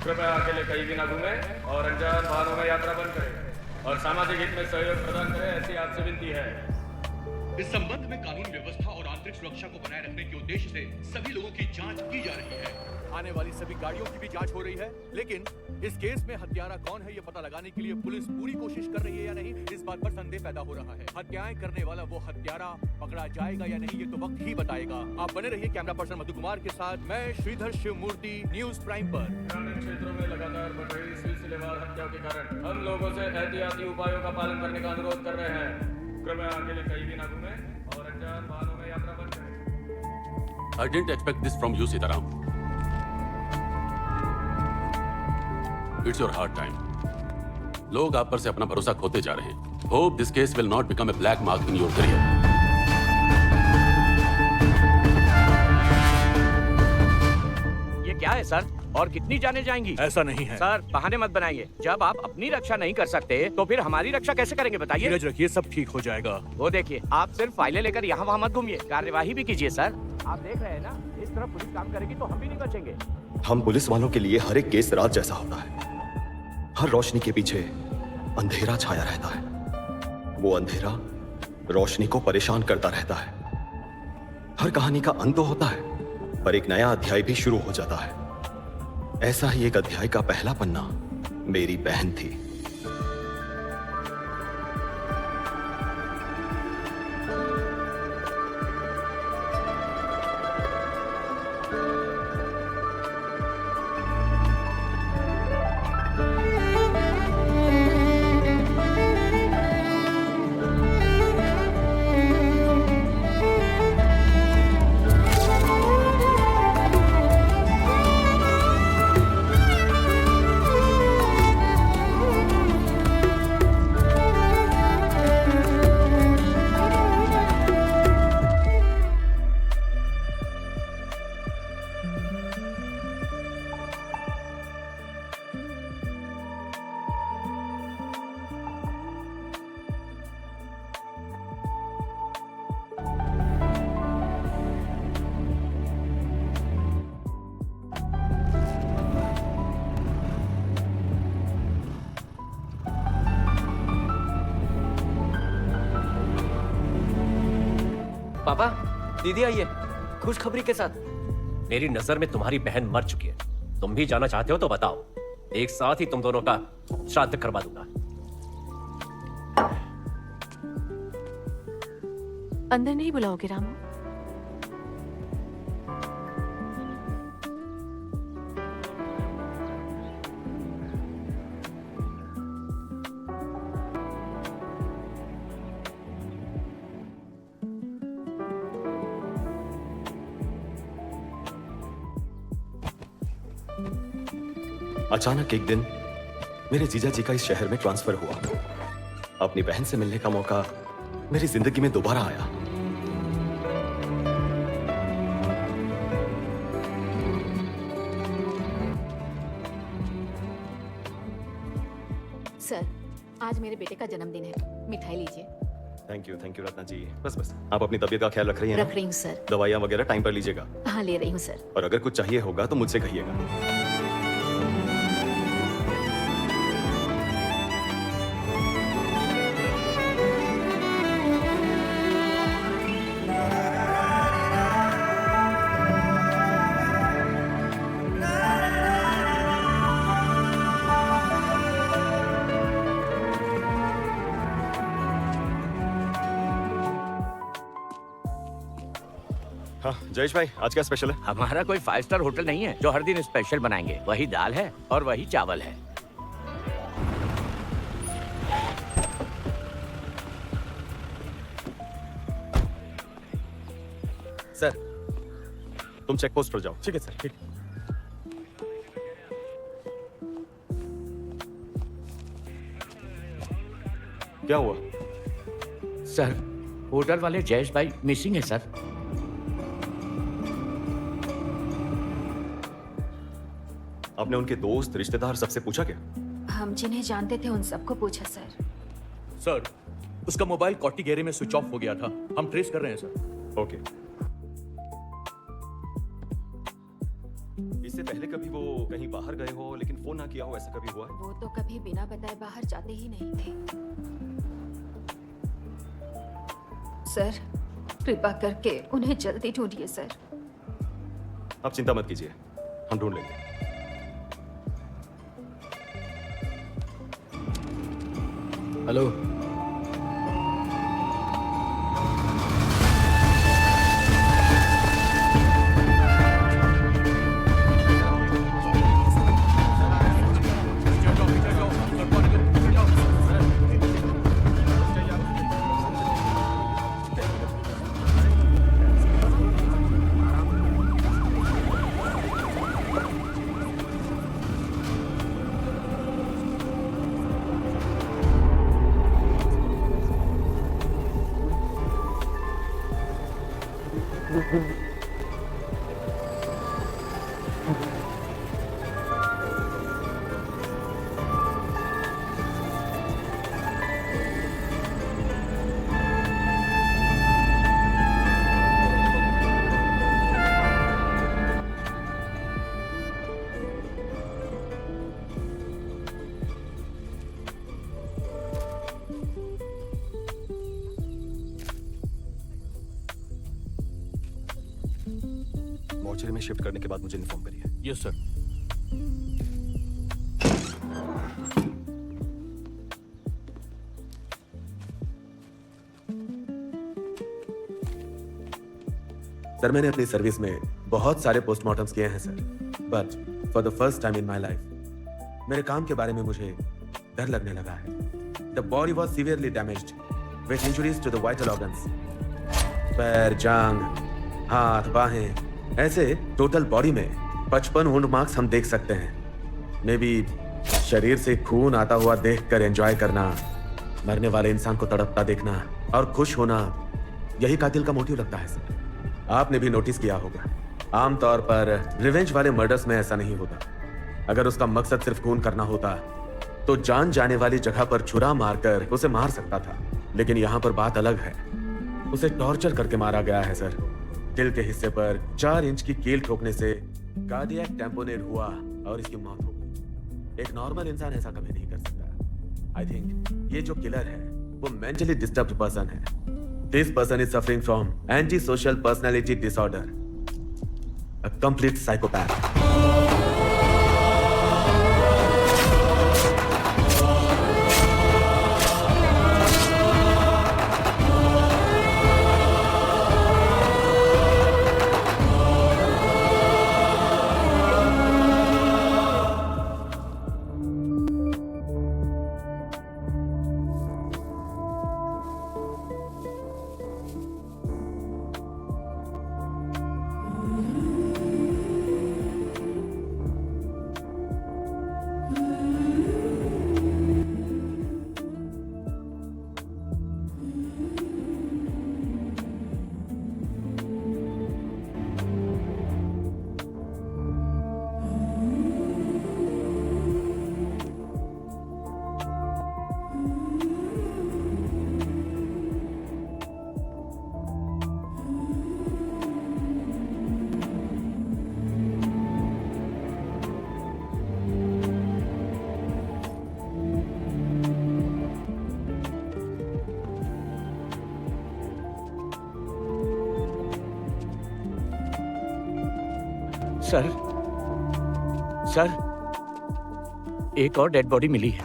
कृपया अकेले कहीं भी ना घूमें और अनजान वाहनों में यात्रा बंद करें और सामाजिक हित में सहयोग प्रदान करें, ऐसी आपसे विनती है। इस संबंध में कानून व्यवस्था और आंतरिक सुरक्षा को बनाए रखने के उद्देश्य से सभी लोगों की जांच की जा रही है। आने वाली सभी गाड़ियों की भी जांच हो रही है, लेकिन इस केस में हत्यारा कौन है ये पता लगाने के लिए पुलिस पूरी कोशिश कर रही है या नहीं, इस बात पर संदेह पैदा हो रहा है। हत्याएं करने वाला वो हत्यारा पकड़ा जाएगा या नहीं ये तो वक्त ही बताएगा। आप बने रहिए कैमरा पर्सन मधु कुमार के साथ, मैं श्रीधर शिवमूर्ति, न्यूज प्राइम पर। ग्रामीण क्षेत्रों में लगातार बढ़ रही सिलसिलेवार हत्याओं के कारण हम लोगों से एहतियाती उपायों का पालन करने का अनुरोध कर रहे हैं। कृपया अकेले कहीं भी ना घूमें और अनजान वाहनों में यात्रा बंद करें। I didn't expect this from you, Sitaram. It's your hard time. लोग आप पर से अपना भरोसा खोते जा रहे हैं. Hope this case will not become a black mark in your career. ये क्या है सर? और कितनी जाने जाएंगी? ऐसा नहीं है सर, बहाने मत बनाइए। जब आप अपनी रक्षा नहीं कर सकते तो फिर हमारी रक्षा कैसे करेंगे बताइए? धीरज रखिए, सब ठीक हो जाएगा। वो देखिए, आप सिर्फ फाइलें लेकर यहाँ वहाँ मत घूमिए, कार्यवाही भी कीजिए सर। आप देख रहे हैं ना, इस तरह पुलिस काम करेगी तो हम भी नहीं बचेंगे। हम पुलिस वालों के लिए हर एक केस रात जैसा होता है। हर रोशनी के पीछे अंधेरा छाया रहता है। वो अंधेरा रोशनी को परेशान करता रहता है। हर कहानी का अंत तो होता है, पर एक नया अध्याय भी शुरू हो जाता है। ऐसा ही एक अध्याय का पहला पन्ना मेरी बहन थी। पापा, दीदी आई है खुशखबरी के साथ। मेरी नजर में तुम्हारी बहन मर चुकी है। तुम भी जाना चाहते हो तो बताओ, एक साथ ही तुम दोनों का श्राद्ध करवा दूंगा। अंदर नहीं बुलाओगे रामू? अचानक एक दिन मेरे जीजा जी का इस शहर में ट्रांसफर हुआ। अपनी बहन से मिलने का मौका मेरी जिंदगी में दोबारा आया। सर, आज मेरे बेटे का जन्मदिन है, मिठाई लीजिए। थैंक यू रत्ना जी। बस आप अपनी तबीयत का ख्याल रख रही हैं ना? रख रही हूँ सर। दवाइयाँ वगैरह टाइम पर लीजिएगा। हाँ, ले रही हूँ सर। और अगर कुछ चाहिए होगा तो मुझसे कहिएगा। हाँ जयेश भाई, आज क्या स्पेशल है? हमारा कोई 5 स्टार होटल नहीं है जो हर दिन स्पेशल बनाएंगे। वही दाल है और वही चावल है। सर, तुम चेक पोस्ट पर जाओ। ठीक है सर, ठीक। क्या हुआ? सर, होटल वाले जयेश भाई मिसिंग है सर। आपने उनके दोस्त, रिश्तेदार सबसे पूछा क्या? हम जिन्हें जानते थे उन सबको पूछा सर। सर, उसका मोबाइल कॉटी गैरे में स्विच ऑफ हो गया था। हम ट्रेस कर रहे हैं सर। ओके। इससे पहले कभी वो कहीं बाहर गए हो लेकिन फोन ना किया हो, ऐसा कभी हुआ है? वो तो कभी बिना बताए बाहर जाते ही नहीं थे। सर, कृपा करके उन्हें जल्दी ढूंढिए सर। आप चिंता मत कीजिए, हम ढूंढ लेंगे। हेलो। मॉर्चरी में शिफ्ट करने के बाद मुझे इन्फॉर्म करिए। Yes sir. सर, मैंने अपनी सर्विस में बहुत सारे पोस्टमार्टम्स किए हैं sir, but for the first time in my life मेरे काम के बारे में मुझे डर लगने लगा है। The body was severely damaged with injuries to the vital organs. पैर, जांग, हाथ, बाहें, ऐसे टोटल बॉडी में 55 वुंड मार्क्स हम देख सकते हैं। मे बी शरीर से खून आता हुआ देखकर एंजॉय करना, मरने वाले इंसान को तड़पता देखना और खुश होना, यही कातिल का मोटिव लगता है सर। आपने भी नोटिस किया होगा, आमतौर पर रिवेंज वाले मर्डर्स में ऐसा नहीं होता। अगर उसका मकसद सिर्फ खून करना होता तो जान जाने वाली जगह पर छुरा मारकर उसे मार सकता था, लेकिन यहाँ पर बात अलग है। उसे टॉर्चर करके मारा गया है सर। दिल के हिस्से पर 4 इंच की कील ठोकने से कार्डियक टैम्पोनेट हुआ और इसकी मौत हो गई। एक नॉर्मल इंसान ऐसा कभी नहीं कर सकता। आई थिंक ये जो किलर है वो मेंटली डिस्टर्ब्ड पर्सन है। This person is suffering from anti social personality disorder, a complete psychopath. Sir, एक और डेड बॉडी मिली है।